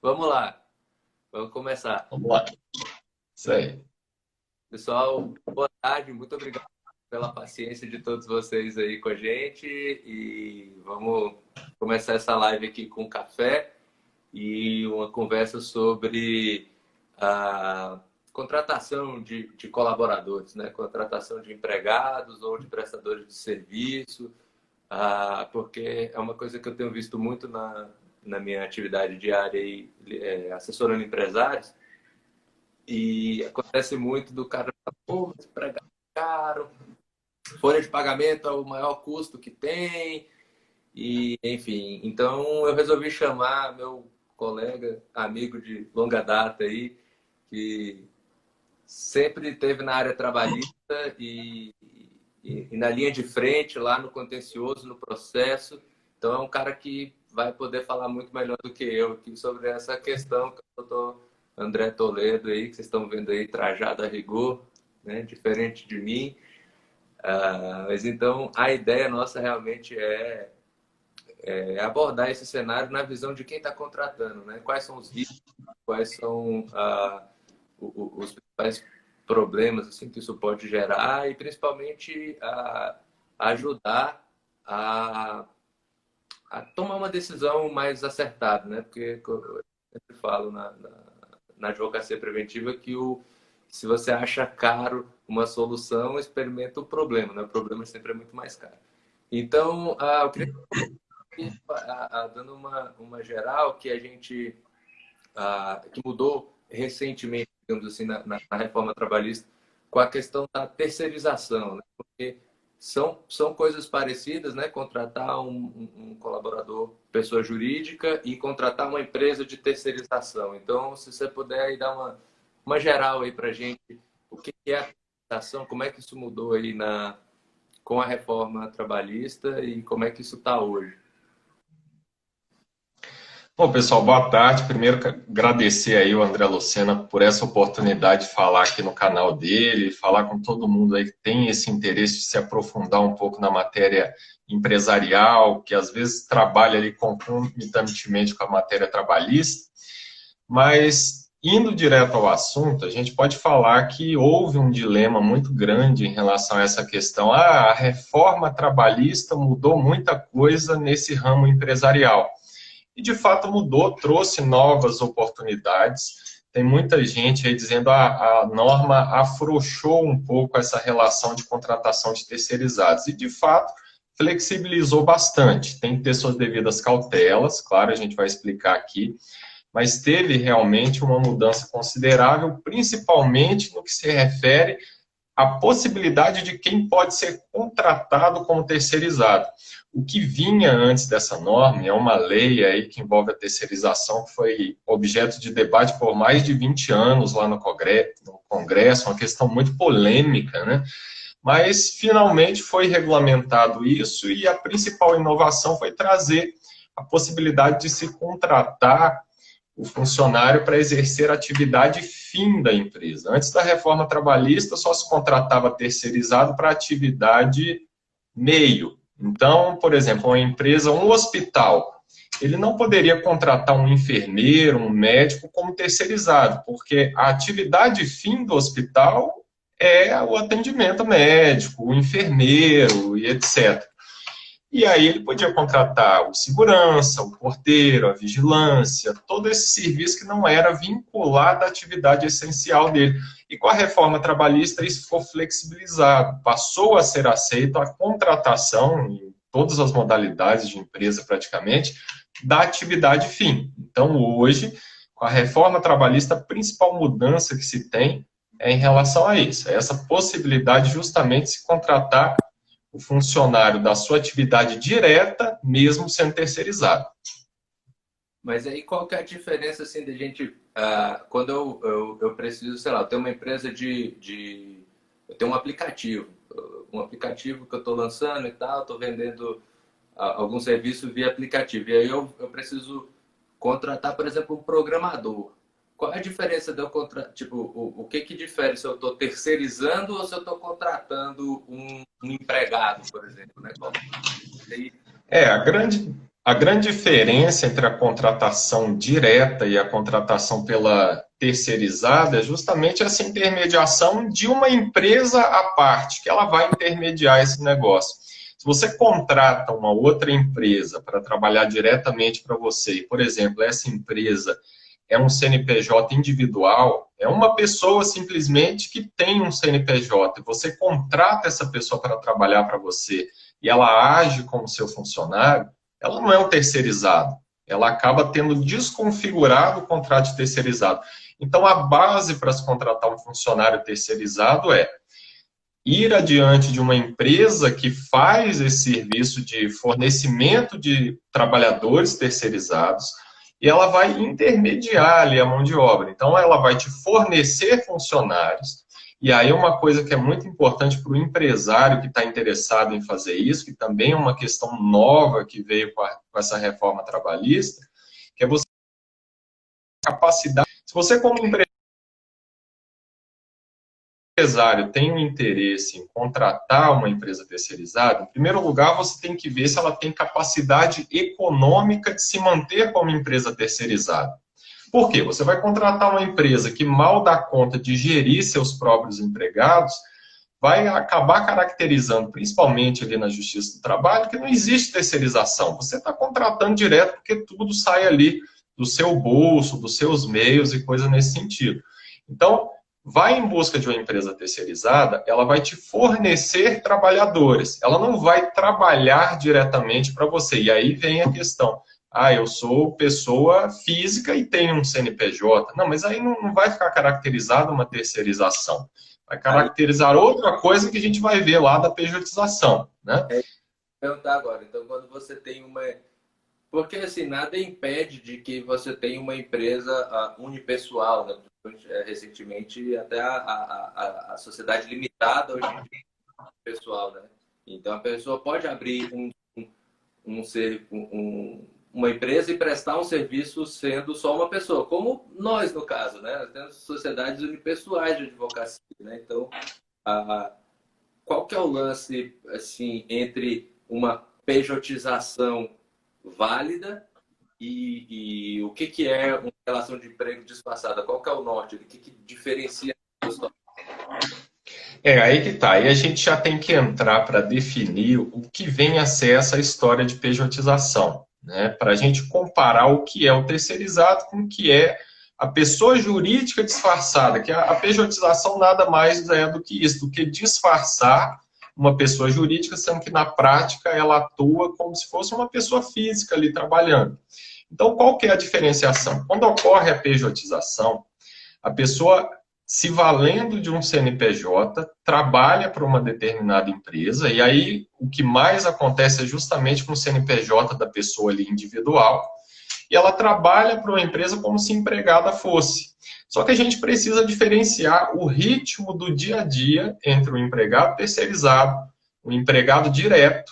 Vamos lá, vamos começar. Vamos lá. Isso aí. Pessoal, boa tarde, muito obrigado pela paciência de todos vocês aí com a gente e vamos começar essa live aqui com café e uma conversa sobre a contratação de colaboradores, né? Contratação de empregados ou de prestadores de serviço, porque é uma coisa que eu tenho visto muito na minha atividade diária e assessorando empresários. E acontece muito do cara falar, pô, esse empregado é caro, folha de pagamento é o maior custo que tem, e enfim. Então eu resolvi chamar meu colega, amigo de longa data aí, que sempre esteve na área trabalhista e na linha de frente, lá no contencioso, no processo. Então é um cara que vai poder falar muito melhor do que eu aqui sobre essa questão que eu estou André Toledo aí, que vocês estão vendo aí, trajado a rigor, né? Diferente de mim. Mas então a ideia nossa realmente é abordar esse cenário na visão de quem está contratando, né? Quais são os riscos, quais são os principais problemas assim, que isso pode gerar e principalmente ajudar a, a tomar uma decisão mais acertada, né? Porque eu sempre falo na advocacia preventiva que se você acha caro uma solução, experimenta o problema, né? O problema sempre é muito mais caro. Então, eu queria dando uma geral que a gente que mudou recentemente, digamos assim, na reforma trabalhista, com a questão da terceirização, né? Porque são coisas parecidas, né? Contratar um colaborador, pessoa jurídica, e contratar uma empresa de terceirização. Então, se você puder aí dar uma geral aí para a gente, o que é a terceirização, como é que isso mudou aí com a reforma trabalhista e como é que isso está hoje? Bom, pessoal, boa tarde. Primeiro, agradecer aí o André Lucena por essa oportunidade de falar aqui no canal dele, falar com todo mundo aí que tem esse interesse de se aprofundar um pouco na matéria empresarial, que às vezes trabalha ali concomitantemente com a matéria trabalhista. Mas, indo direto ao assunto, a gente pode falar que houve um dilema muito grande em relação a essa questão. A reforma trabalhista mudou muita coisa nesse ramo empresarial. E, de fato, mudou, trouxe novas oportunidades. Tem muita gente aí dizendo que a norma afrouxou um pouco essa relação de contratação de terceirizados. E, de fato, flexibilizou bastante. Tem que ter suas devidas cautelas, claro, a gente vai explicar aqui, mas teve realmente uma mudança considerável, principalmente no que se refere à possibilidade de quem pode ser contratado como terceirizado. O que vinha antes dessa norma é uma lei aí que envolve a terceirização, que foi objeto de debate por mais de 20 anos lá no Congresso, uma questão muito polêmica, né? Mas finalmente foi regulamentado isso e a principal inovação foi trazer a possibilidade de se contratar o funcionário para exercer a atividade fim da empresa. Antes da reforma trabalhista, só se contratava terceirizado para atividade meio. Então, por exemplo, uma empresa, um hospital, ele não poderia contratar um enfermeiro, um médico como terceirizado, porque a atividade fim do hospital é o atendimento médico, o enfermeiro e etc. E aí ele podia contratar o segurança, o porteiro, a vigilância, todo esse serviço que não era vinculado à atividade essencial dele. E com a reforma trabalhista isso ficou flexibilizado, passou a ser aceito a contratação, em todas as modalidades de empresa praticamente, da atividade fim. Então hoje, com a reforma trabalhista, a principal mudança que se tem é em relação a isso, é essa possibilidade justamente de se contratar o funcionário da sua atividade direta, mesmo sendo terceirizado. Mas aí qual que é a diferença assim de gente quando eu preciso, sei lá, eu tenho uma empresa eu tenho um aplicativo que eu estou lançando e tal, estou vendendo algum serviço via aplicativo. E aí eu preciso contratar, por exemplo, um programador. Qual é a diferença de eu contratar, tipo, o que difere se eu estou terceirizando ou se eu estou contratando um empregado, por exemplo, né? Aí, É, A grande diferença entre a contratação direta e a contratação pela terceirizada é justamente essa intermediação de uma empresa à parte, que ela vai intermediar esse negócio. Se você contrata uma outra empresa para trabalhar diretamente para você, e, por exemplo, essa empresa é um CNPJ individual, é uma pessoa simplesmente que tem um CNPJ, e você contrata essa pessoa para trabalhar para você, e ela age como seu funcionário, ela não é um terceirizado. Ela acaba tendo desconfigurado o contrato de terceirizado. Então, a base para se contratar um funcionário terceirizado é ir adiante de uma empresa que faz esse serviço de fornecimento de trabalhadores terceirizados e ela vai intermediar ali a mão de obra. Então, ela vai te fornecer funcionários. E aí uma coisa que é muito importante para o empresário que está interessado em fazer isso, que também é uma questão nova que veio com essa reforma trabalhista, que é você ter capacidade. Se você, como empresário, tem um interesse em contratar uma empresa terceirizada, em primeiro lugar, você tem que ver se ela tem capacidade econômica de se manter como empresa terceirizada. Por quê? Você vai contratar uma empresa que mal dá conta de gerir seus próprios empregados, vai acabar caracterizando, principalmente ali na Justiça do Trabalho, que não existe terceirização. Você está contratando direto porque tudo sai ali do seu bolso, dos seus meios e coisa nesse sentido. Então, vai em busca de uma empresa terceirizada, ela vai te fornecer trabalhadores. Ela não vai trabalhar diretamente para você. E aí vem a questão. Ah, eu sou pessoa física e tenho um CNPJ. Não, mas aí não vai ficar caracterizado uma terceirização. Vai caracterizar outra coisa que a gente vai ver lá da pejotização, né? Perguntar agora. Então, quando você tem uma... Porque, assim, nada impede de que você tenha uma empresa unipessoal, né? Recentemente, até a sociedade limitada hoje em dia é pessoal, né? Então, a pessoa pode abrir uma empresa e prestar um serviço sendo só uma pessoa, como nós, no caso, né? Nós temos sociedades unipessoais de advocacia, né? Então, qual que é o lance, assim, entre uma pejotização válida e o que é uma relação de emprego disfarçada? Qual que é o norte? O que diferencia as duas? Aí que tá. Aí a gente já tem que entrar para definir o que vem a ser essa história de pejotização, né? Para a gente comparar o que é o terceirizado com o que é a pessoa jurídica disfarçada, que a pejotização nada mais é do que isso, do que disfarçar uma pessoa jurídica, sendo que na prática ela atua como se fosse uma pessoa física ali trabalhando. Então, qual que é a diferenciação? Quando ocorre a pejotização, a pessoa, se valendo de um CNPJ, trabalha para uma determinada empresa, e aí o que mais acontece é justamente com o CNPJ da pessoa ali individual, e ela trabalha para uma empresa como se empregada fosse. Só que a gente precisa diferenciar o ritmo do dia a dia entre o empregado terceirizado, o empregado direto,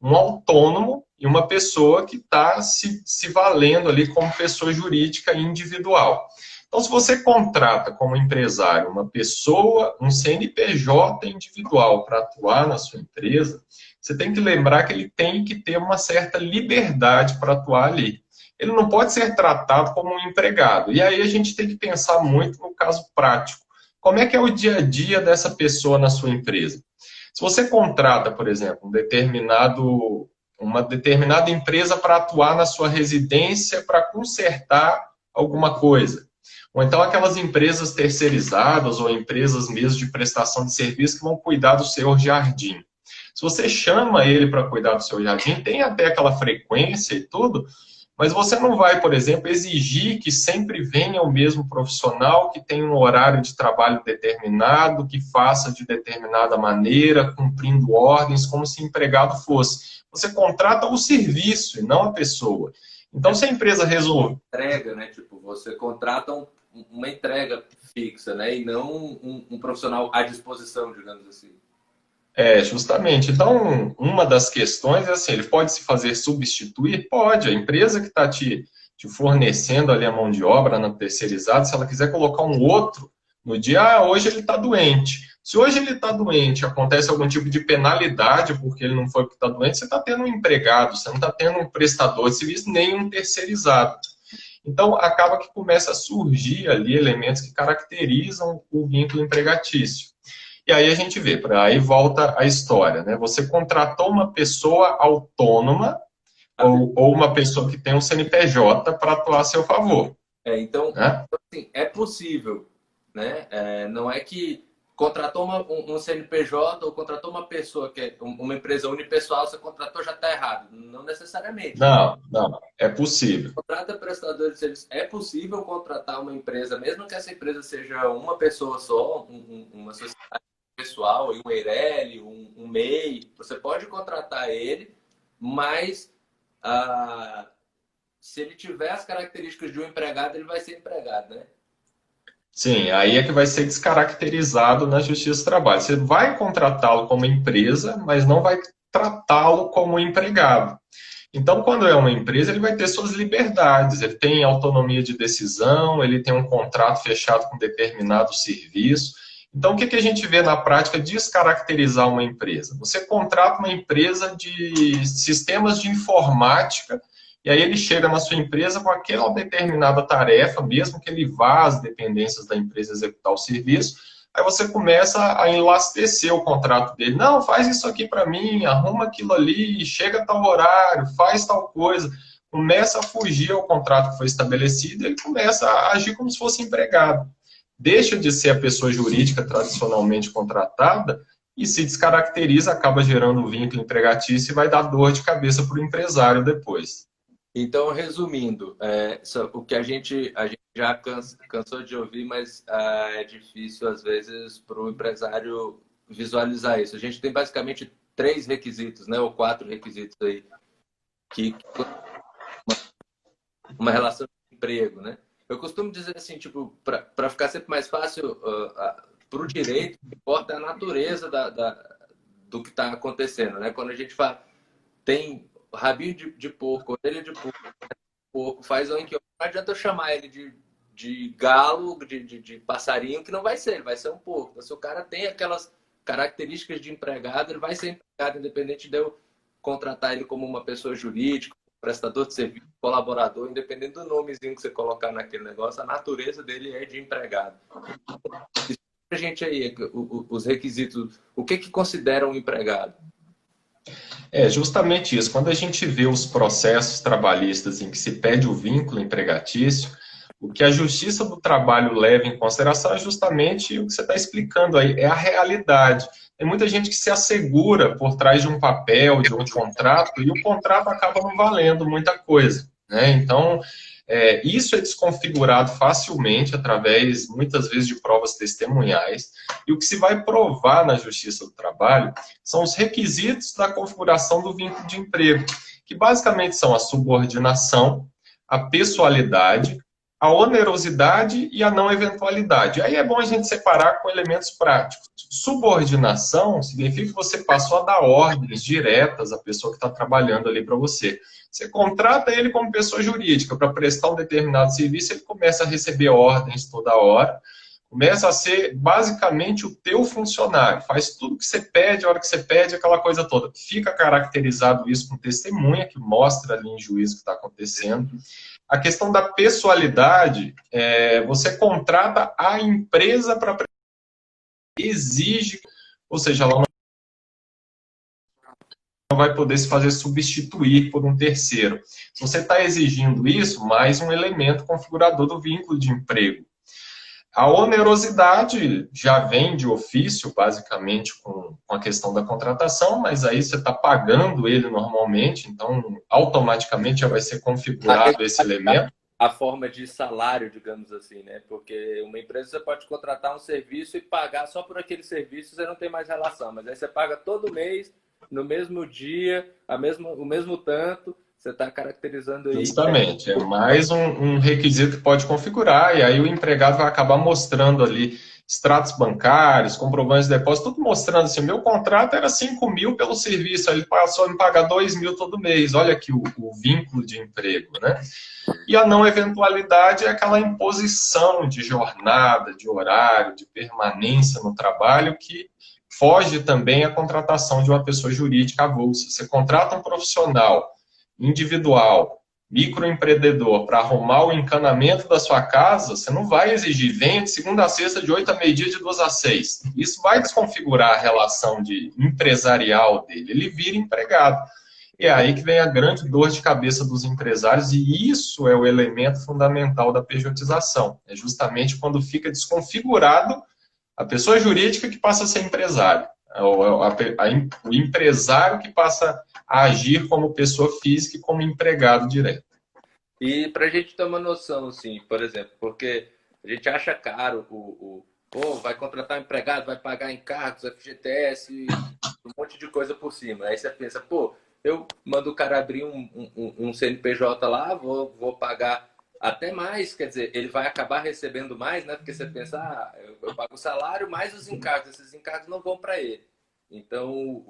um autônomo e uma pessoa que está se valendo ali como pessoa jurídica individual. Então, se você contrata como empresário uma pessoa, um CNPJ individual para atuar na sua empresa, você tem que lembrar que ele tem que ter uma certa liberdade para atuar ali. Ele não pode ser tratado como um empregado. E aí a gente tem que pensar muito no caso prático. Como é que é o dia a dia dessa pessoa na sua empresa? Se você contrata, por exemplo, uma determinada empresa para atuar na sua residência para consertar alguma coisa, ou então aquelas empresas terceirizadas ou empresas mesmo de prestação de serviço que vão cuidar do seu jardim. Se você chama ele para cuidar do seu jardim, tem até aquela frequência e tudo, mas você não vai, por exemplo, exigir que sempre venha o mesmo profissional, que tenha um horário de trabalho determinado, que faça de determinada maneira, cumprindo ordens, como se empregado fosse. Você contrata o serviço e não a pessoa. Então, se a empresa resolve... Entrega, né? Tipo, você contrata uma entrega fixa, né? E não um profissional à disposição, digamos assim. Justamente. Então, uma das questões é assim, ele pode se fazer substituir? Pode. A empresa que está te fornecendo ali a mão de obra na terceirizada, se ela quiser colocar um outro no dia, hoje ele está doente. Se hoje ele está doente, acontece algum tipo de penalidade porque ele não foi porque está doente, você está tendo um empregado, você não está tendo um prestador de serviço, nem um terceirizado. Então, acaba que começa a surgir ali elementos que caracterizam o vínculo empregatício. E aí a gente vê, aí volta a história, né? Você contratou uma pessoa autônoma ou uma pessoa que tem um CNPJ para atuar a seu favor. Então, né? assim, é possível, né? Não é que contratou um CNPJ ou contratou uma pessoa que é uma empresa unipessoal, você contratou, já está errado. Não necessariamente. Não, é possível. Contrata prestador de serviço. É possível contratar uma empresa, mesmo que essa empresa seja uma pessoa só, uma sociedade pessoal, um Eireli, um MEI. Você pode contratar ele, mas se ele tiver as características de um empregado, ele vai ser empregado, né? Sim, aí é que vai ser descaracterizado na Justiça do Trabalho. Você vai contratá-lo como empresa, mas não vai tratá-lo como empregado. Então, quando é uma empresa, ele vai ter suas liberdades, ele tem autonomia de decisão, ele tem um contrato fechado com determinado serviço. Então, o que a gente vê na prática descaracterizar uma empresa? Você contrata uma empresa de sistemas de informática e aí ele chega na sua empresa com aquela determinada tarefa, mesmo que ele vá às dependências da empresa executar o serviço, aí você começa a enlastecer o contrato dele. Não, faz isso aqui para mim, arruma aquilo ali, chega a tal horário, faz tal coisa. Começa a fugir ao contrato que foi estabelecido, ele começa a agir como se fosse empregado. Deixa de ser a pessoa jurídica tradicionalmente contratada e se descaracteriza, acaba gerando um vínculo empregatício e vai dar dor de cabeça para o empresário depois. Então, resumindo, o que a gente já cansou de ouvir, mas é difícil, às vezes, para o empresário visualizar isso. A gente tem basicamente 3 requisitos, né, ou 4 requisitos aí, que uma relação de emprego, né? Eu costumo dizer assim, tipo, para ficar sempre mais fácil, para o direito, o que importa é a natureza do que está acontecendo, né? Quando a gente fala, tem rabinho de porco, orelha de porco, faz um inquiosque. Não adianta eu chamar ele de galo, de passarinho, que não vai ser, ele vai ser um porco. Então, se o cara tem aquelas características de empregado, ele vai ser empregado, independente de eu contratar ele como uma pessoa jurídica, prestador de serviço, colaborador, independente do nomezinho que você colocar naquele negócio, a natureza dele é de empregado. Explica pra gente aí os requisitos, o que considera um empregado? É justamente isso. Quando a gente vê os processos trabalhistas em que se pede o vínculo empregatício, o que a Justiça do Trabalho leva em consideração é justamente o que você está explicando aí, é a realidade. Tem muita gente que se assegura por trás de um papel, de um contrato, e o contrato acaba não valendo muita coisa, né? Então, isso é desconfigurado facilmente através, muitas vezes, de provas testemunhais. E o que se vai provar na Justiça do Trabalho são os requisitos da configuração do vínculo de emprego, que basicamente são a subordinação, a pessoalidade, a onerosidade e a não eventualidade. Aí é bom a gente separar com elementos práticos. Subordinação significa que você passou a dar ordens diretas à pessoa que está trabalhando ali para você. Você contrata ele como pessoa jurídica para prestar um determinado serviço, ele começa a receber ordens toda hora, começa a ser basicamente o teu funcionário, faz tudo que você pede, a hora que você pede, aquela coisa toda. Fica caracterizado isso com testemunha, que mostra ali em juízo o que está acontecendo. A questão da pessoalidade, você contrata a empresa para exige, ou seja, ela não vai poder se fazer substituir por um terceiro. Se você está exigindo isso, mais um elemento configurador do vínculo de emprego. A onerosidade já vem de ofício, basicamente, com a questão da contratação, mas aí você está pagando ele normalmente, então automaticamente já vai ser configurado esse elemento. A forma de salário, digamos assim, né? Porque uma empresa você pode contratar um serviço e pagar só por aquele serviço, você não tem mais relação, mas aí você paga todo mês, no mesmo dia, o mesmo tanto, você está caracterizando aí. Justamente, é mais um requisito que pode configurar, e aí o empregado vai acabar mostrando ali extratos bancários, comprovantes de depósito, tudo mostrando assim, o meu contrato era 5 mil pelo serviço, aí ele passou a me pagar 2 mil todo mês. Olha aqui o vínculo de emprego, né? E a não eventualidade é aquela imposição de jornada, de horário, de permanência no trabalho que foge também à contratação de uma pessoa jurídica avulsa. Você contrata um profissional individual, microempreendedor, para arrumar o encanamento da sua casa, você não vai exigir, venha de segunda a sexta, de 8 a meio-dia, de 2 a 6. Isso vai desconfigurar a relação empresarial dele. Ele vira empregado. E é aí que vem a grande dor de cabeça dos empresários, e isso é o elemento fundamental da pejotização. É justamente quando fica desconfigurado a pessoa jurídica que passa a ser empresário, o empresário que passa a agir como pessoa física e como empregado direto. E para a gente ter uma noção, assim, por exemplo, porque a gente acha caro pô, vai contratar um empregado, vai pagar encargos, FGTS, um monte de coisa por cima. Aí você pensa, pô, eu mando o cara abrir um CNPJ lá, vou pagar até mais, quer dizer, ele vai acabar recebendo mais, né? Porque você pensa, eu pago o salário mais os encargos, esses encargos não vão para ele. Então,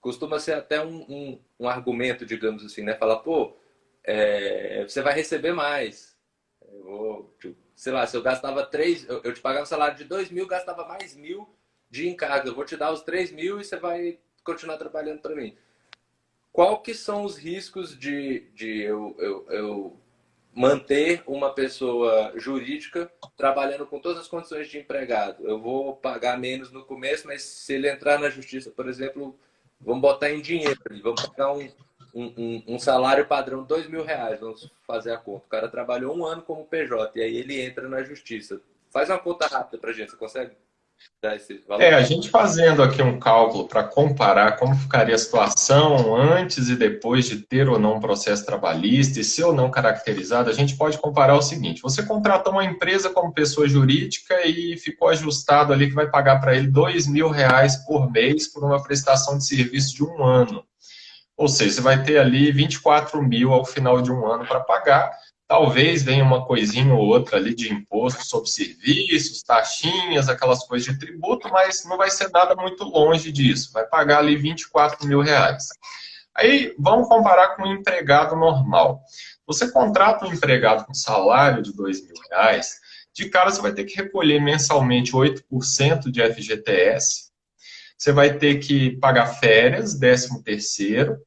costuma ser até um argumento, digamos assim, né? Falar, pô, você vai receber mais. Sei lá, se eu gastava 3, eu te pagava um salário de 2 mil, gastava mais 1.000 de encargo. Eu vou te dar os 3 mil e você vai continuar trabalhando para mim. Qual que são os riscos de eu manter uma pessoa jurídica trabalhando com todas as condições de empregado? Eu vou pagar menos no começo, mas se ele entrar na justiça, por exemplo, vamos botar em dinheiro, vamos pagar um salário padrão, 2 mil reais, vamos fazer a conta. O cara trabalhou 1 ano como PJ, e aí ele entra na justiça. Faz uma conta rápida pra gente, você consegue dar esse valor? A gente fazendo aqui um cálculo para comparar como ficaria a situação antes e depois de ter ou não um processo trabalhista e ser ou não caracterizado, a gente pode comparar o seguinte: você contratou uma empresa como pessoa jurídica e ficou ajustado ali que vai pagar para ele 2 mil reais por mês por uma prestação de serviço de 1 ano. Ou seja, você vai ter ali 24 mil ao final de 1 ano para pagar. Talvez venha uma coisinha ou outra ali de imposto sobre serviços, taxinhas, aquelas coisas de tributo, mas não vai ser nada muito longe disso. Vai pagar ali 24 mil reais. Aí, vamos comparar com um empregado normal. Você contrata um empregado com salário de 2 mil reais, de cara você vai ter que recolher mensalmente 8% de FGTS, você vai ter que pagar férias, 13º,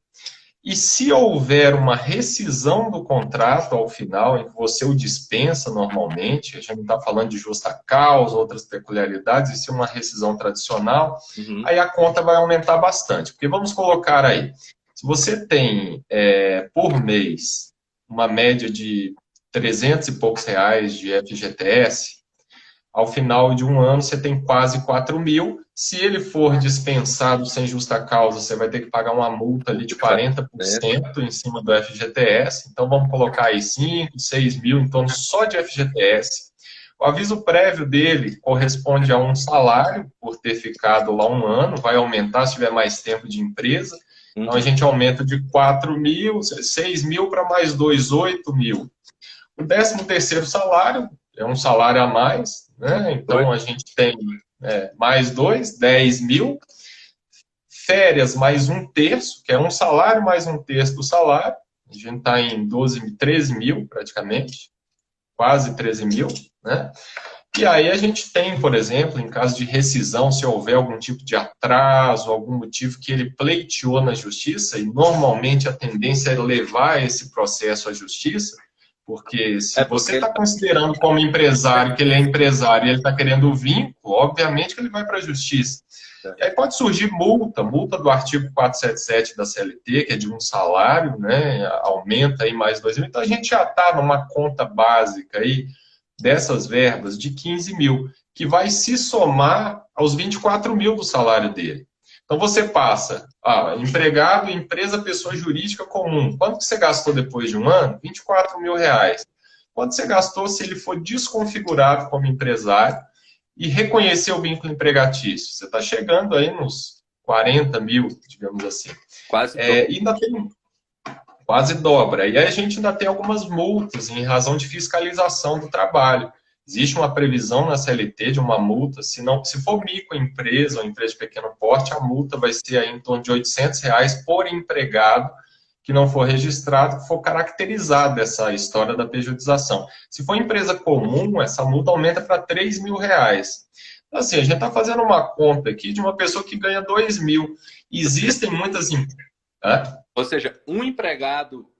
e se houver uma rescisão do contrato ao final, em que você o dispensa normalmente, a gente não está falando de justa causa, outras peculiaridades, e se é uma rescisão tradicional, aí a conta vai aumentar bastante. Porque vamos colocar aí, se você tem por mês uma média de 300 e poucos reais de FGTS, ao final de 1 ano você tem quase 4 mil. Se ele for dispensado sem justa causa, você vai ter que pagar uma multa ali de 40% em cima do FGTS. Então vamos colocar aí 5, 6 mil em torno só de FGTS. O aviso prévio dele corresponde a um salário por ter ficado lá 1 ano, vai aumentar se tiver mais tempo de empresa. Então a gente aumenta de 4 mil, 6 mil para mais 2, 8 mil. O 13º salário é um salário a mais, né? Então a gente tem mais 2, 10 mil. Férias mais 1/3, que é um salário mais 1/3 do salário. A gente está em 13 mil praticamente, quase 13 mil, né? E aí a gente tem, por exemplo, em caso de rescisão, se houver algum tipo de atraso, algum motivo que ele pleiteou na justiça, e normalmente a tendência é levar esse processo à justiça, porque se você está considerando como empresário que ele é empresário e ele está querendo o vínculo, obviamente que ele vai para a justiça. E aí pode surgir multa do artigo 477 da CLT, que é de um salário, né? Aumenta aí mais 2 mil. Então a gente já está numa conta básica aí dessas verbas de 15 mil, que vai se somar aos 24 mil do salário dele. Então você passa, empregado, empresa, pessoa jurídica comum. Quanto que você gastou depois de 1 ano? 24 mil reais. Quanto você gastou se ele for desconfigurado como empresário e reconhecer o vínculo empregatício? Você está chegando aí nos 40 mil, digamos assim. Quase ainda tem quase dobra. E aí a gente ainda tem algumas multas em razão de fiscalização do trabalho, Existe uma previsão na CLT de uma multa, se for microempresa ou empresa de pequeno porte, a multa vai ser aí em torno de R$ 800 por empregado que não for registrado, que for caracterizado essa história da pejotização. Se for empresa comum, essa multa aumenta para R$ 3.000. Então, assim, a gente está fazendo uma conta aqui de uma pessoa que ganha 2.000. Existem muitas... Ou seja, um empregado...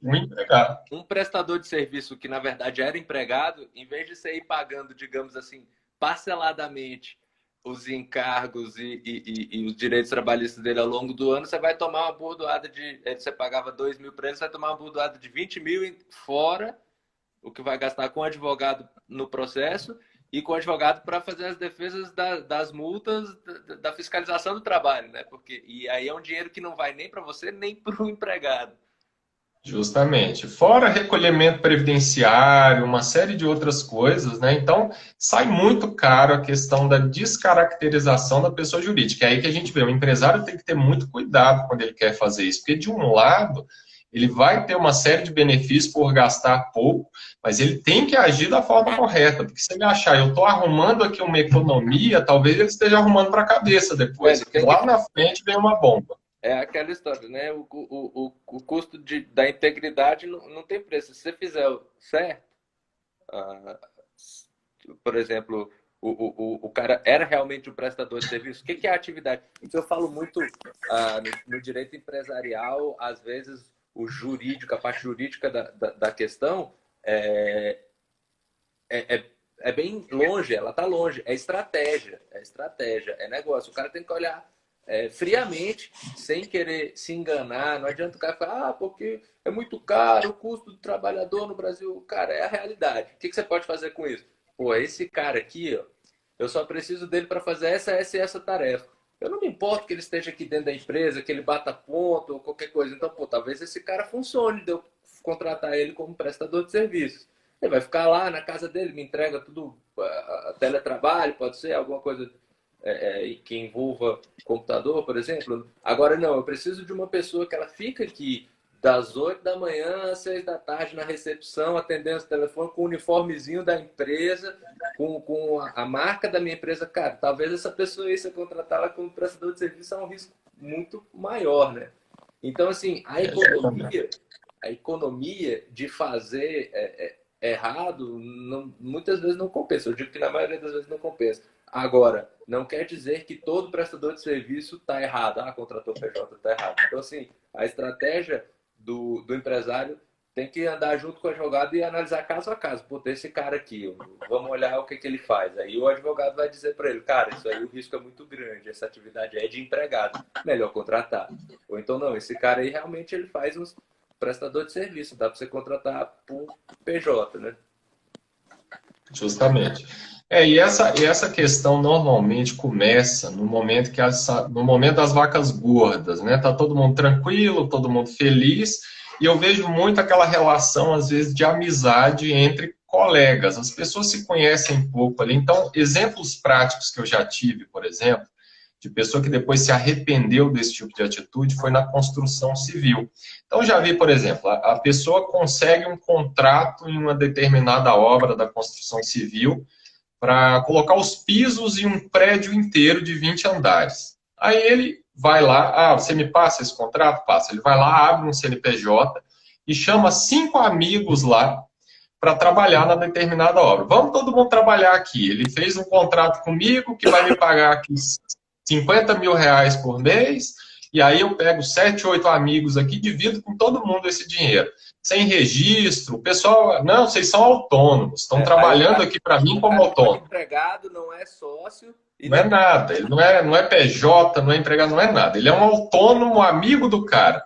Um empregado. Um prestador de serviço que, na verdade, era empregado, em vez de você ir pagando, digamos assim, parceladamente os encargos e os direitos trabalhistas dele ao longo do ano, você vai tomar uma bordoada de... Você pagava 2.000 para ele, você vai tomar uma bordoada de 20.000 fora, o que vai gastar com o advogado no processo e com o advogado para fazer as defesas das multas da fiscalização do trabalho, né? E aí é um dinheiro que não vai nem para você, nem para o empregado. Justamente. Fora recolhimento previdenciário, uma série de outras coisas, né? Então, sai muito caro a questão da descaracterização da pessoa jurídica. É aí que a gente vê, o empresário tem que ter muito cuidado quando ele quer fazer isso, porque de um lado, ele vai ter uma série de benefícios por gastar pouco, mas ele tem que agir da forma correta, porque se ele achar, eu estou arrumando aqui uma economia, talvez ele esteja arrumando para a cabeça depois, porque lá na frente vem uma bomba. É aquela história, né? O custo da integridade não tem preço. Se você fizer certo, por exemplo, o cara era realmente um prestador de serviço. O que é a atividade? Então, eu falo muito no direito empresarial, às vezes o jurídico, a parte jurídica da questão é bem longe, ela está longe. É estratégia, é negócio. O cara tem que olhar friamente, sem querer se enganar. Não adianta o cara falar, porque é muito caro o custo do trabalhador no Brasil. Cara, é a realidade. O que você pode fazer com isso? Pô, esse cara aqui, ó, eu só preciso dele para fazer essa tarefa. Eu não me importo que ele esteja aqui dentro da empresa, que ele bata ponto ou qualquer coisa. Então, pô, talvez esse cara funcione de eu contratar ele como prestador de serviços. Ele vai ficar lá na casa dele, me entrega tudo, teletrabalho, pode ser alguma coisa que envolva computador, por exemplo. Agora, não, eu preciso de uma pessoa que ela fica aqui das 8 da manhã às 6 da tarde na recepção, atendendo o telefone com o uniformezinho da empresa, com a marca da minha empresa. Cara, talvez essa pessoa aí, se eu contratá-la como prestador de serviço, é um risco muito maior, né? Então, assim, a economia de fazer errado, muitas vezes não compensa. Eu digo que na maioria das vezes não compensa. Agora, não quer dizer que todo prestador de serviço está errado. Contratou PJ, está errado. Então, assim, a estratégia do empresário tem que andar junto com o advogado e analisar caso a caso. Pô, tem esse cara aqui, vamos olhar o que ele faz. Aí o advogado vai dizer para ele, cara, isso aí o risco é muito grande, essa atividade é de empregado, melhor contratar. Ou então, não, esse cara aí realmente ele faz uns prestador de serviço, dá para você contratar por PJ, né? Justamente. E essa questão normalmente começa no momento no momento das vacas gordas, né? Tá todo mundo tranquilo, todo mundo feliz, e eu vejo muito aquela relação, às vezes, de amizade entre colegas. As pessoas se conhecem pouco ali. Então, exemplos práticos que eu já tive, por exemplo, de pessoa que depois se arrependeu desse tipo de atitude, foi na construção civil. Então, já vi, por exemplo, a pessoa consegue um contrato em uma determinada obra da construção civil para colocar os pisos em um prédio inteiro de 20 andares. Aí ele vai lá, você me passa esse contrato? Passa. Ele vai lá, abre um CNPJ e chama 5 amigos lá para trabalhar na determinada obra. Vamos todo mundo trabalhar aqui. Ele fez um contrato comigo que vai me pagar aqui R$ 50 mil por mês, e aí eu pego 7, 8 amigos aqui, divido com todo mundo esse dinheiro. Sem registro, o pessoal, não, vocês são autônomos, estão trabalhando aqui para mim como autônomo. Não é empregado, não é sócio. Não é nada, ele não é PJ, não é empregado, não é nada. Ele é um autônomo, amigo do cara.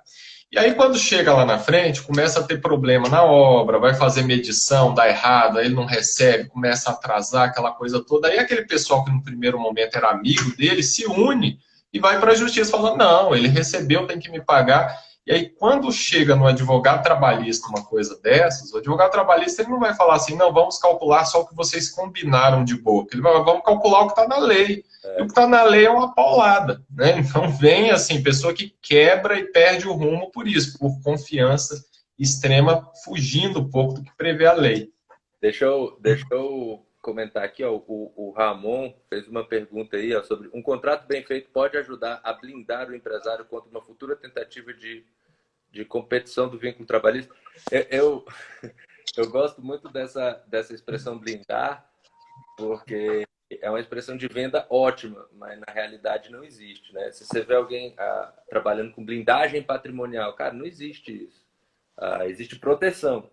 E aí, quando chega lá na frente, começa a ter problema na obra, vai fazer medição, dá errado, aí ele não recebe, começa a atrasar, aquela coisa toda. Aí aquele pessoal que no primeiro momento era amigo dele, se une e vai para a justiça falando, não, ele recebeu, tem que me pagar. E aí, quando chega no advogado trabalhista uma coisa dessas, o advogado trabalhista ele não vai falar assim, não, vamos calcular só o que vocês combinaram de boca. Ele vai, vamos calcular o que está na lei. E o que está na lei é uma paulada, né? Então vem assim, pessoa que quebra e perde o rumo por isso, por confiança extrema, fugindo um pouco do que prevê a lei. deixa eu comentar aqui, ó, o Ramon fez uma pergunta aí, ó, sobre um contrato bem feito pode ajudar a blindar o empresário contra uma futura tentativa de competição do vínculo trabalhista. Eu, eu gosto muito dessa expressão blindar, porque é uma expressão de venda ótima, mas na realidade não existe, né? Se você vê alguém trabalhando com blindagem patrimonial, cara, não existe isso. Existe proteção.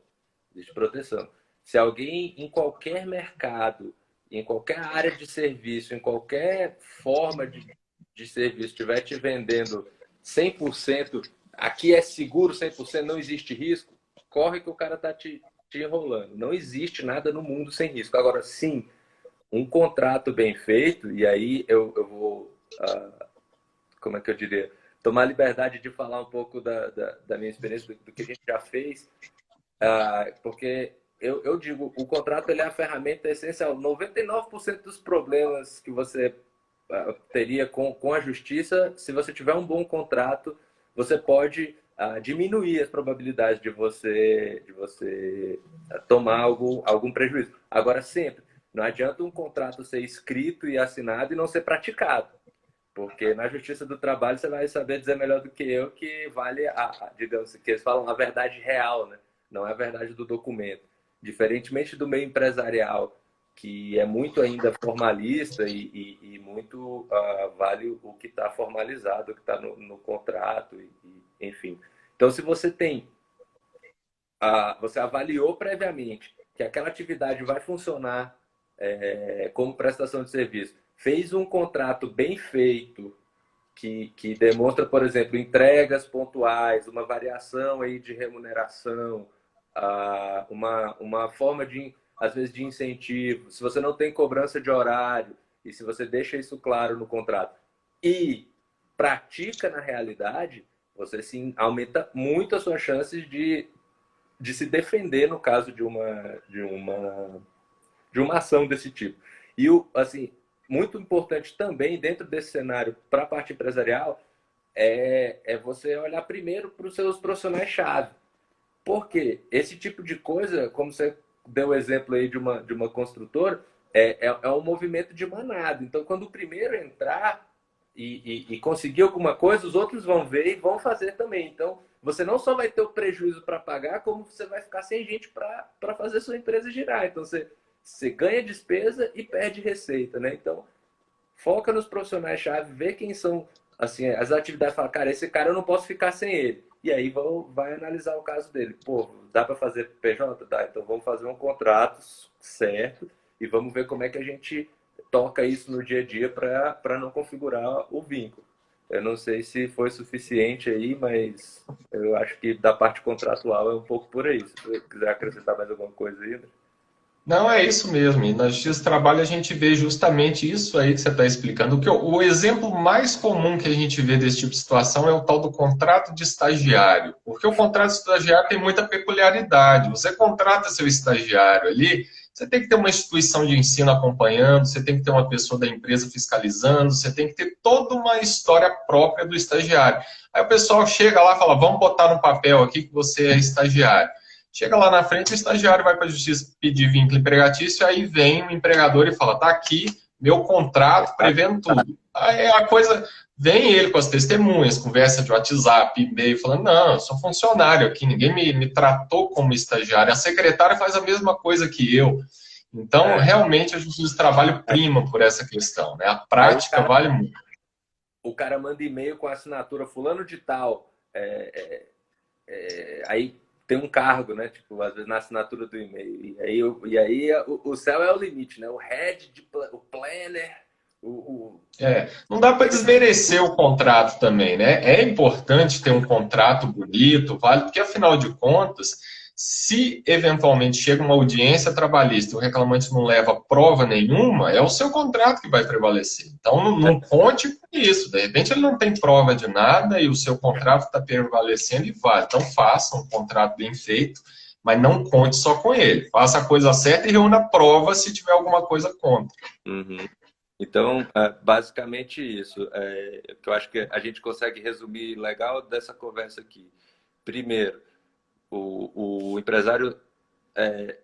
Existe proteção. Se alguém em qualquer mercado, em qualquer área de serviço, em qualquer forma de serviço, estiver te vendendo 100%, aqui é seguro 100%, não existe risco, corre que o cara está te enrolando. Não existe nada no mundo sem risco. Agora, sim, um contrato bem feito, e aí eu vou, como é que eu diria, tomar a liberdade de falar um pouco da minha experiência, do que a gente já fez, porque eu digo, o contrato ele é a ferramenta essencial. 99% dos problemas que você teria com a justiça, se você tiver um bom contrato, você pode diminuir as probabilidades de você tomar algum prejuízo. Agora, sempre, não adianta um contrato ser escrito e assinado e não ser praticado. Porque na Justiça do Trabalho você vai saber dizer melhor do que eu que vale digamos que eles falam a verdade real, né? Não é a verdade do documento. Diferentemente do meio empresarial, que é muito ainda formalista e muito vale o que está formalizado, o que está no contrato, enfim. Então, se você tem, você avaliou previamente que aquela atividade vai funcionar como prestação de serviço, fez um contrato bem feito, que demonstra, por exemplo, entregas pontuais, uma variação aí de remuneração, uma forma de, às vezes, de incentivo. Se você não tem cobrança de horário e se você deixa isso claro no contrato e pratica na realidade, você sim aumenta muito as suas chances de se defender no caso de uma ação desse tipo. E, assim, muito importante também, dentro desse cenário, para a parte empresarial, é você olhar primeiro para os seus profissionais-chave. Por quê? Esse tipo de coisa, como você deu o exemplo aí de uma construtora, é um movimento de manada. Então, quando o primeiro entrar e conseguir alguma coisa, os outros vão ver e vão fazer também. Então, você não só vai ter o prejuízo para pagar, como você vai ficar sem gente para fazer sua empresa girar. Então, você ganha despesa e perde receita, né? Então, foca nos profissionais-chave, vê quem são assim, as atividades, fala, cara, esse cara eu não posso ficar sem ele. E aí vai analisar o caso dele. Pô, dá para fazer PJ? Dá, então vamos fazer um contrato certo e vamos ver como é que a gente toca isso no dia a dia para não configurar o vínculo. Eu não sei se foi suficiente aí, mas eu acho que da parte contratual é um pouco por aí. Se você quiser acrescentar mais alguma coisa aí, André. Não, é isso mesmo. E na Justiça do Trabalho a gente vê justamente isso aí que você está explicando. O exemplo mais comum que a gente vê desse tipo de situação é o tal do contrato de estagiário. Porque o contrato de estagiário tem muita peculiaridade. Você contrata seu estagiário ali, você tem que ter uma instituição de ensino acompanhando, você tem que ter uma pessoa da empresa fiscalizando, você tem que ter toda uma história própria do estagiário. Aí o pessoal chega lá e fala, vamos botar no papel aqui que você é estagiário. Chega lá na frente, o estagiário vai para a justiça pedir vínculo empregatício, aí vem o empregador e fala, tá aqui meu contrato prevendo tudo. Aí a coisa, vem ele com as testemunhas, conversa de WhatsApp, e-mail, falando, não, eu sou funcionário aqui, ninguém me tratou como estagiário, a secretária faz a mesma coisa que eu. Então, realmente, a justiça do trabalho prima por essa questão, né? A Aí o prática cara, vale muito. o cara manda e-mail com a assinatura fulano de tal. Aí tem um cargo, né? Tipo, às vezes na assinatura do e-mail. E aí o céu é o limite, né? O head, o planner, Não dá para ele desmerecer o contrato também, né? É importante ter um contrato bonito, válido, porque afinal de contas, se eventualmente chega uma audiência trabalhista e o reclamante não leva prova nenhuma, é o seu contrato que vai prevalecer. Então não conte com isso. De repente ele não tem prova de nada e o seu contrato está prevalecendo e vale. Então faça um contrato bem feito, mas não conte só com ele. Faça a coisa certa e reúna prova se tiver alguma coisa contra. Uhum. Então, basicamente isso. Que eu acho que a gente consegue resumir legal dessa conversa aqui. Primeiro, o empresário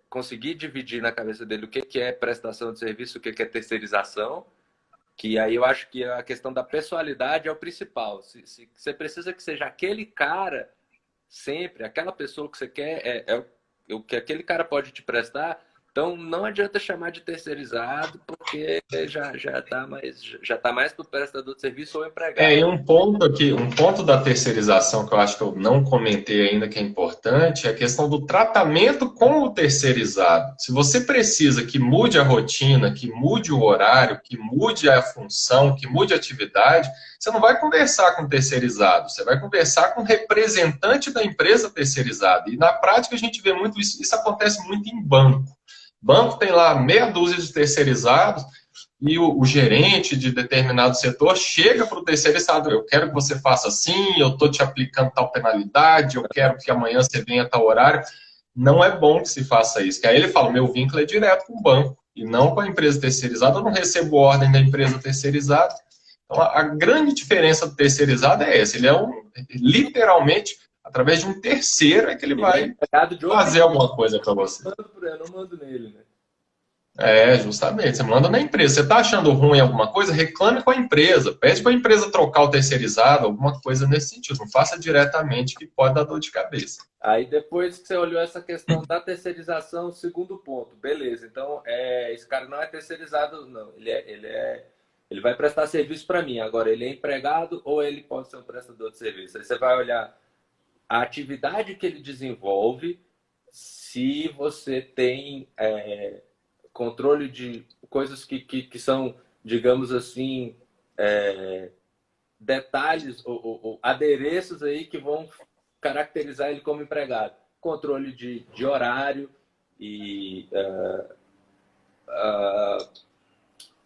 conseguir dividir na cabeça dele o que é prestação de serviço, o que é terceirização, que aí eu acho que a questão da pessoalidade é o principal. Se você precisa que seja aquele cara sempre, aquela pessoa que você quer, o que aquele cara pode te prestar, então não adianta chamar de terceirizado, porque já tá mais para o prestador de serviço ou empregado. E um ponto aqui, um ponto da terceirização que eu acho que eu não comentei ainda que é importante é a questão do tratamento com o terceirizado. Se você precisa que mude a rotina, que mude o horário, que mude a função, que mude a atividade, você não vai conversar com o terceirizado, você vai conversar com o representante da empresa terceirizada. E na prática a gente vê muito isso, isso acontece muito em banco. Banco tem lá meia dúzia de terceirizados e o gerente de determinado setor chega para o terceirizado, eu quero que você faça assim, eu estou te aplicando tal penalidade, eu quero que amanhã você venha a tal horário. Não é bom que se faça isso, que aí ele fala, meu vínculo é direto com o banco e não com a empresa terceirizada, eu não recebo ordem da empresa terceirizada. Então, a grande diferença do terceirizado é essa, ele é literalmente, através de um terceiro, é que ele vai fazer alguma coisa para você. Eu não mando nele, né? Justamente. Você manda na empresa. Você está achando ruim alguma coisa, reclame com a empresa. Pede para a empresa trocar o terceirizado, alguma coisa nesse sentido. Não faça diretamente, que pode dar dor de cabeça. Aí depois que você olhou essa questão da terceirização, segundo ponto. Beleza, então esse cara não é terceirizado, não. Ele vai prestar serviço para mim. Agora, ele é empregado ou ele pode ser um prestador de serviço? Aí você vai olhar a atividade que ele desenvolve, se você tem controle de coisas que são, digamos assim, detalhes ou adereços aí que vão caracterizar ele como empregado. Controle de horário e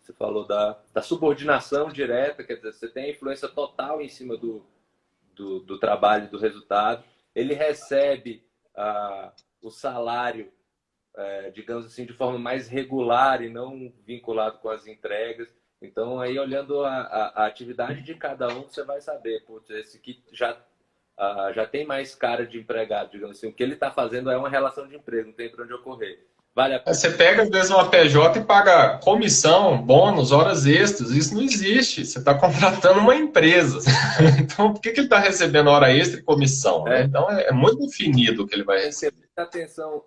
você falou da subordinação direta, quer dizer, você tem a influência total em cima do trabalho, do resultado. Ele recebe o salário, digamos assim, de forma mais regular e não vinculado com as entregas. Então, aí olhando a atividade de cada um, você vai saber, putz, esse aqui já tem mais cara de empregado, digamos assim. O que ele está fazendo é uma relação de emprego, não tem para onde ocorrer. Vale a pena. Você pega, às vezes, uma PJ e paga comissão, bônus, horas extras. Isso não existe. Você está contratando uma empresa. Então, por que ele está recebendo hora extra e comissão? Né? Então, é muito definido o que ele vai receber. Atenção,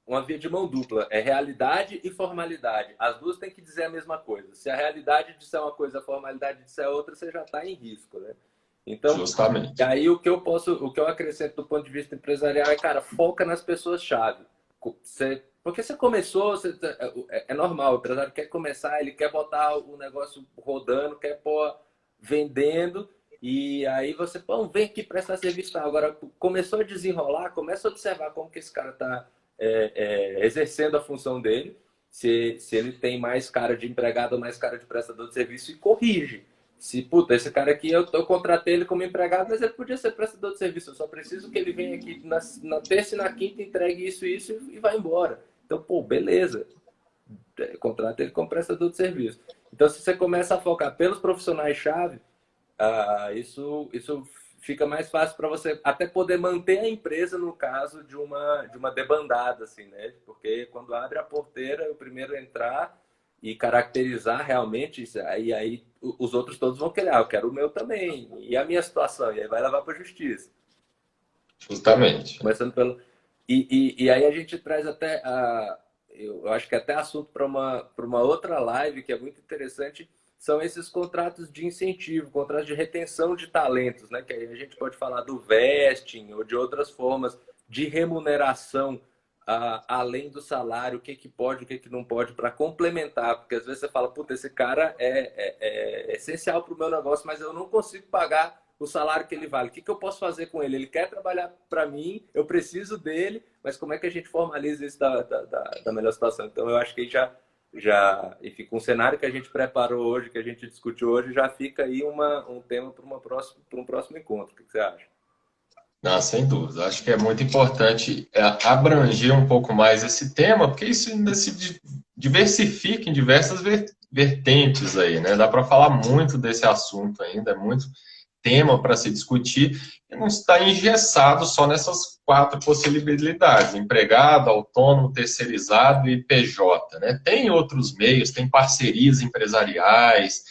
uma via de mão dupla. É realidade e formalidade. As duas têm que dizer a mesma coisa. Se a realidade disser uma coisa, a formalidade disser outra, você já está em risco, né? Então, justamente. Aí o que eu acrescento do ponto de vista empresarial é, cara, foca nas pessoas-chave. Porque você começou, é normal, o empresário quer começar, ele quer botar o negócio rodando, quer pôr vendendo, e aí você, vem aqui prestar serviço. Agora, começou a desenrolar, começa a observar como que esse cara está exercendo a função dele, se ele tem mais cara de empregado ou mais cara de prestador de serviço, e corrige. Esse cara aqui, eu contratei ele como empregado, mas ele podia ser prestador de serviço. Eu só preciso que ele venha aqui na terça e na quinta, entregue isso e vá embora. Então, beleza. Contrata ele como prestador de serviço. Então, se você começa a focar pelos profissionais-chave, isso fica mais fácil para você até poder manter a empresa no caso de uma debandada, assim, né? Porque quando abre a porteira, o primeiro a entrar e caracterizar realmente, aí os outros todos vão querer, eu quero o meu também, e a minha situação, e aí vai levar para a justiça. Justamente. Começando pelo... E aí a gente traz até, eu acho que até assunto para uma outra live, que é muito interessante, são esses contratos de incentivo, contratos de retenção de talentos, né? Que aí a gente pode falar do vesting ou de outras formas de remuneração além do salário, o que pode, o que não pode, para complementar, porque às vezes você fala, puta, esse cara é essencial para o meu negócio, mas eu não consigo pagar o salário que ele vale. O que eu posso fazer com ele? Ele quer trabalhar para mim, eu preciso dele, mas como é que a gente formaliza isso da melhor situação? Então, eu acho que enfim, com o cenário que a gente preparou hoje, que a gente discutiu hoje, já fica aí um tema para um próximo encontro. O que você acha? Não, sem dúvida. Acho que é muito importante abranger um pouco mais esse tema, porque isso ainda se diversifica em diversas vertentes aí, né? Dá para falar muito desse assunto ainda, é muito tema para se discutir e não está engessado só nessas 4 possibilidades: empregado, autônomo, terceirizado e PJ, né? Tem outros meios, tem parcerias empresariais,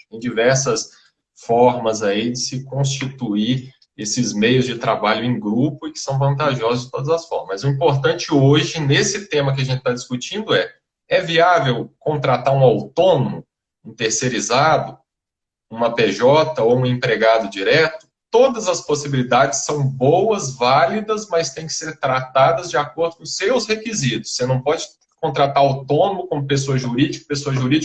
tem diversas formas aí de se constituir esses meios de trabalho em grupo e que são vantajosos de todas as formas. Mas o importante hoje, nesse tema que a gente está discutindo, é viável contratar um autônomo, um terceirizado, uma PJ ou um empregado direto? Todas as possibilidades são boas, válidas, mas têm que ser tratadas de acordo com os seus requisitos. Você não pode contratar autônomo como pessoa jurídica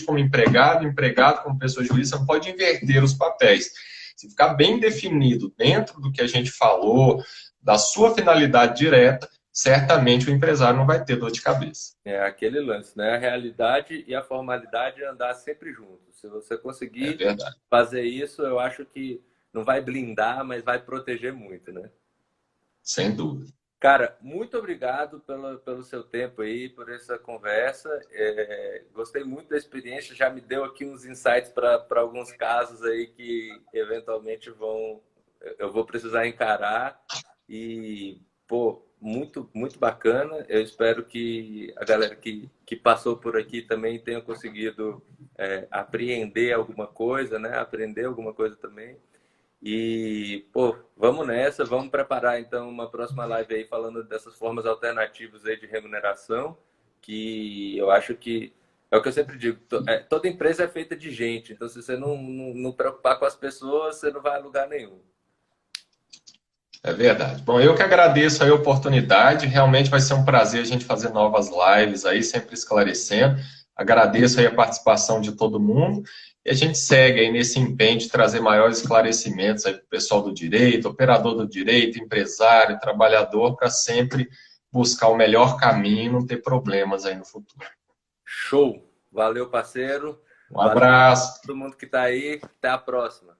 como empregado, empregado como pessoa jurídica, você não pode inverter os papéis. Se ficar bem definido dentro do que a gente falou, da sua finalidade direta, certamente o empresário não vai ter dor de cabeça. É aquele lance, né? A realidade e a formalidade andar sempre juntos. Se você conseguir fazer isso, eu acho que não vai blindar, mas vai proteger muito, né? Sem dúvida. Cara, muito obrigado pelo seu tempo aí, por essa conversa. Gostei muito da experiência, já me deu aqui uns insights para alguns casos aí que eventualmente eu vou precisar encarar. E, pô, muito, muito bacana. Eu espero que a galera que passou por aqui também tenha conseguido apreender alguma coisa, né? Aprender alguma coisa também. E, pô, vamos nessa, vamos preparar então uma próxima live aí falando dessas formas alternativas aí de remuneração, que eu acho que é o que eu sempre digo, toda empresa é feita de gente, então se você não preocupar com as pessoas, você não vai a lugar nenhum. É verdade. Bom, eu que agradeço a oportunidade, realmente vai ser um prazer a gente fazer novas lives aí, sempre esclarecendo. Agradeço aí a participação de todo mundo. E a gente segue aí nesse empenho de trazer maiores esclarecimentos aí para o pessoal do direito, operador do direito, empresário, trabalhador, para sempre buscar o melhor caminho e não ter problemas aí no futuro. Show! Valeu, parceiro. Um abraço. Valeu todo mundo que está aí. Até a próxima.